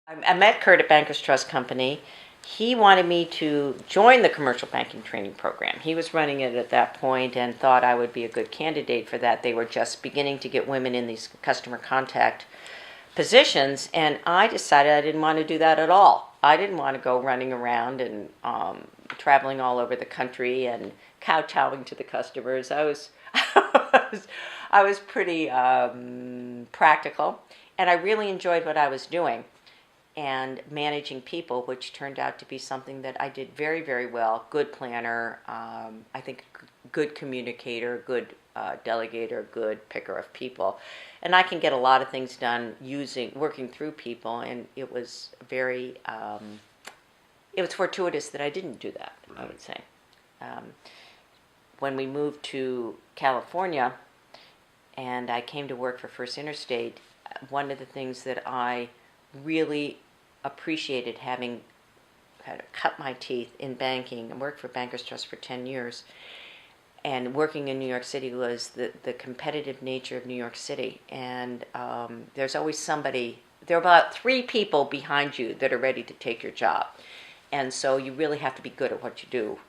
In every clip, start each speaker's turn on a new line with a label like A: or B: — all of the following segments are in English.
A: I met Kurt at Bankers Trust Company. He wanted me to join the commercial banking training program. He was running it at that point and thought I would be a good candidate for that. They were just beginning to get women in these customer contact positions, and I decided I didn't want to do that at all. I didn't want to go running around and traveling all over the country and kowtowing to the customers. I was I was pretty practical, and I really enjoyed what I was doing and managing people, which turned out to be something that I did very, very well. Good planner, I think good communicator, good delegator, good picker of people. And I can get a lot of things done working through people, and it was very, it was fortuitous that I didn't do that, I would say. When we moved to California and I came to work for First Interstate, one of the things that I really appreciated, having had to cut my teeth in banking and worked for Bankers Trust for 10 years and working in New York City, was the competitive nature of New York City. And there's always there are about 3 people behind you that are ready to take your job. And so you really have to be good at what you do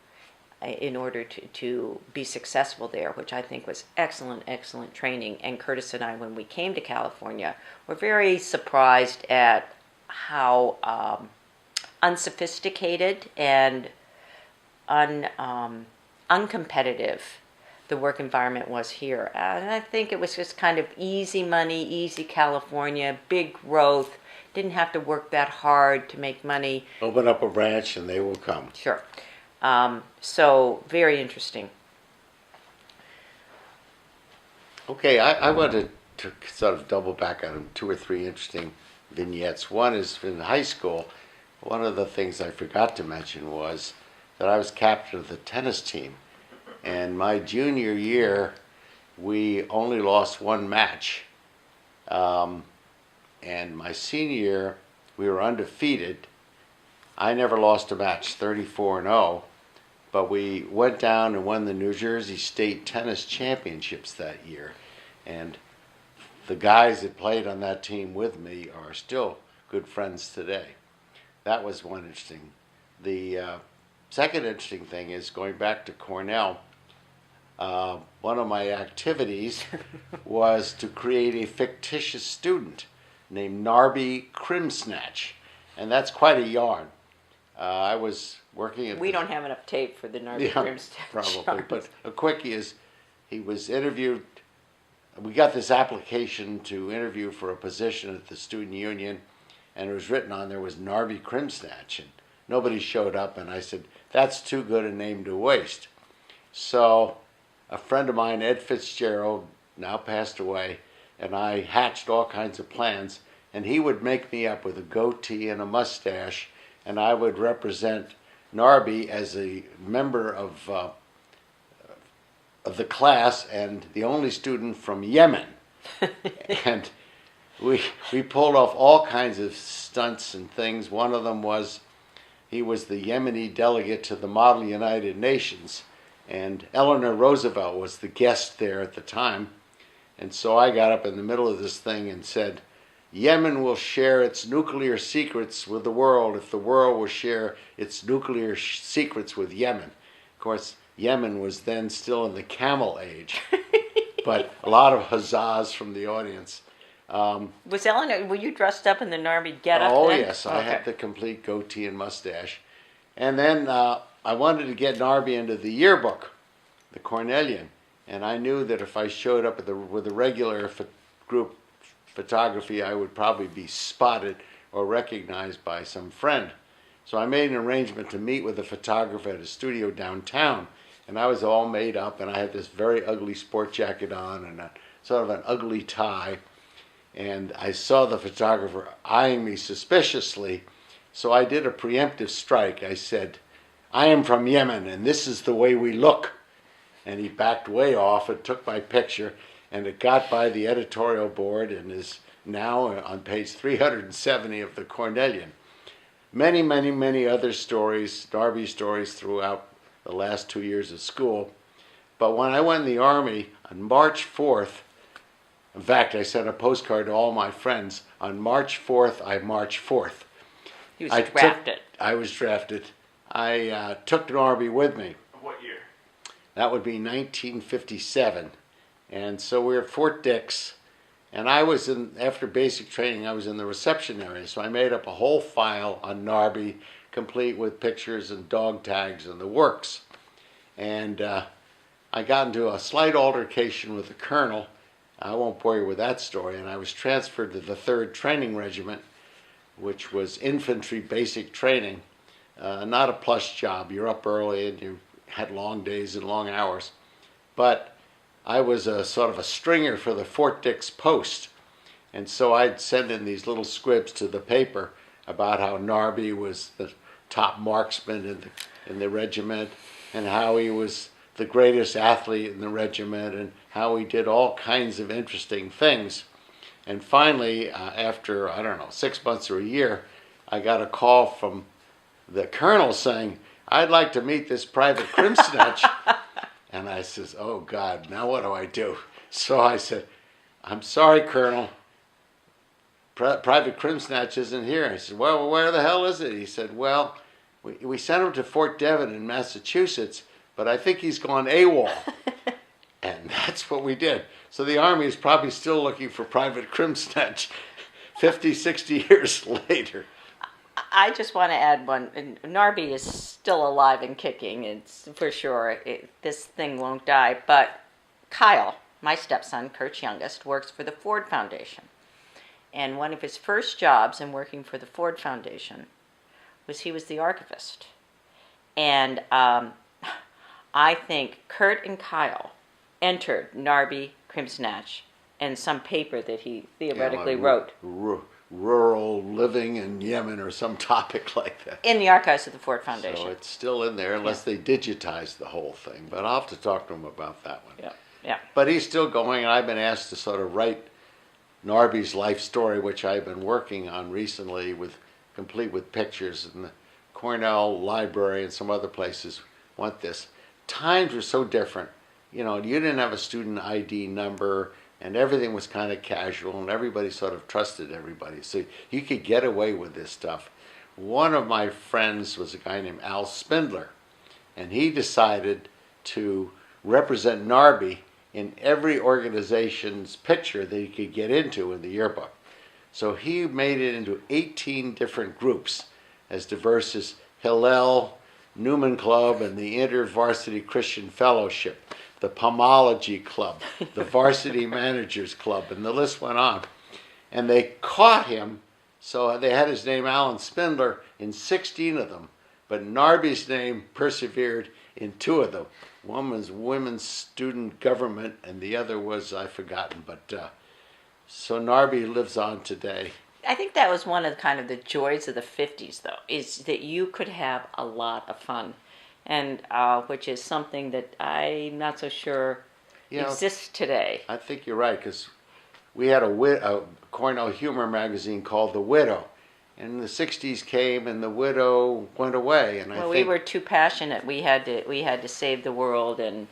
A: in order to be successful there, which I think was excellent training. And Curtis and I, when we came to California, were very surprised at how unsophisticated and uncompetitive the work environment was here. And I think it was just kind of easy money, easy California, big growth, didn't have to work that hard to make money.
B: Open up a branch and they will come.
A: Sure. So very interesting.
B: Okay, I wanted to sort of double back on 2 or 3 interesting vignettes. One is in high school. One of the things I forgot to mention was that I was captain of the tennis team. And my junior year, we only lost 1 match. And my senior year, we were undefeated. I never lost a match, 34-0. But we went down and won the New Jersey State Tennis Championships that year. And the guys that played on that team with me are still good friends today. That was one interesting. The second interesting thing is, going back to Cornell, one of my activities was to create a fictitious student named Narby Crimsnatch. And that's quite a yarn. I was working at...
A: We don't have enough tape for the Narby Crimsnatch.
B: Probably, but a quickie is, he was interviewed. We got this application to interview for a position at the student union, and it was written on there was Narby Crimsnatch, and nobody showed up, and I said, that's too good a name to waste. So a friend of mine, Ed Fitzgerald, now passed away, and I hatched all kinds of plans, and he would make me up with a goatee and a mustache, and I would represent Narby as a member of the class and the only student from Yemen. And we pulled off all kinds of stunts and things. One of them was, he was the Yemeni delegate to the Model United Nations, and Eleanor Roosevelt was the guest there at the time. And so I got up in the middle of this thing and said, Yemen will share its nuclear secrets with the world if the world will share its nuclear secrets with Yemen. Of course, Yemen was then still in the Camel Age, but a lot of huzzas from the audience.
A: Was Eleanor, were you dressed up in the Narby getup?
B: Oh,
A: then?
B: yes, I had the complete goatee and mustache. And then I wanted to get Narby into the yearbook, the Cornellian, and I knew that if I showed up with a regular group photography, I would probably be spotted or recognized by some friend. So I made an arrangement to meet with a photographer at a studio downtown, and I was all made up, and I had this very ugly sport jacket on and sort of an ugly tie, and I saw the photographer eyeing me suspiciously, so I did a preemptive strike. I said, I am from Yemen, and this is the way we look. And he backed way off and took my picture, and it got by the editorial board and is now on page 370 of the Cornellian. Many, many, many other stories, Narby stories throughout the last 2 years of school. But when I went in the Army on March 4th, in fact, I sent a postcard to all my friends, on March 4th, I march forth.
A: He was drafted.
B: I was drafted. I took Narby with me.
C: What year?
B: That would be 1957. And so we were at Fort Dix. And I was after basic training, I was in the reception area. So I made up a whole file on Narby, complete with pictures and dog tags and the works. And I got into a slight altercation with the colonel. I won't bore you with that story. And I was transferred to the 3rd Training Regiment, which was infantry basic training. Not a plush job. You're up early and you had long days and long hours. But I was a sort of a stringer for the Fort Dix Post. And so I'd send in these little squibs to the paper about how Narby was the top marksman in the regiment, and how he was the greatest athlete in the regiment, and how he did all kinds of interesting things. And finally, after, I don't know, 6 months or a year, I got a call from the colonel saying, "I'd like to meet this Private Crimsnatch." And I says, "Oh God, now what do I do?" So I said, "I'm sorry, Colonel, Private Crimsnatch isn't here." I said, "Well, where the hell is it?" He said, "Well, we sent him to Fort Devon in Massachusetts, but I think he's gone AWOL." And that's what we did. So the Army is probably still looking for Private Crimsnatch 50, 60 years later.
A: I just want to add one. Narby is still alive and kicking. It's for sure. This thing won't die. But Kyle, my stepson, Kurt's youngest, works for the Ford Foundation. And one of his first jobs in working for the Ford Foundation was he was the archivist. And I think Kurt and Kyle entered Narby Crimsnatch in some paper that he theoretically wrote.
B: Rural living in Yemen or some topic like that.
A: In the archives of the Ford Foundation.
B: So it's still in there unless they digitize the whole thing. But I'll have to talk to him about that one.
A: Yeah.
B: But he's still going, and I've been asked to sort of write Narby's life story, which I've been working on recently, complete with pictures, and the Cornell Library and some other places want this. Times were so different. You know, you didn't have a student ID number, and everything was kind of casual, and everybody sort of trusted everybody. So you could get away with this stuff. One of my friends was a guy named Al Spindler, and he decided to represent Narby in every organization's picture that he could get into in the yearbook. So he made it into 18 different groups, as diverse as Hillel, Newman Club, and the InterVarsity Christian Fellowship, the Pomology Club, the Varsity Managers Club, and the list went on. And they caught him, so they had his name Alan Spindler in 16 of them, but Narby's name persevered in 2 of them. One was Women's Student Government, and the other was, I've forgotten, but so Narby lives on today.
A: I think that was one of kind of the joys of the 50s, though, is that you could have a lot of fun. And which is something that I'm not so sure exists today.
B: I think you're right, because we had a Cornell humor magazine called The Widow, and the 60s came and The Widow went away. And
A: we were too passionate. We had to save the world and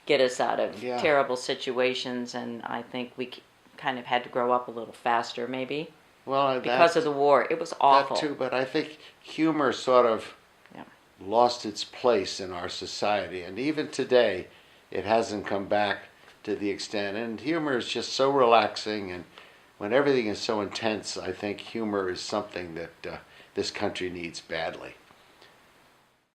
A: get us out of terrible situations, and I think we kind of had to grow up a little faster, maybe.
B: Well,
A: because of the war, it was awful.
B: That too, but I think humor sort of lost its place in our society, and even today it hasn't come back to the extent. And humor is just so relaxing, and when everything is so intense, I think humor is something that this country needs badly.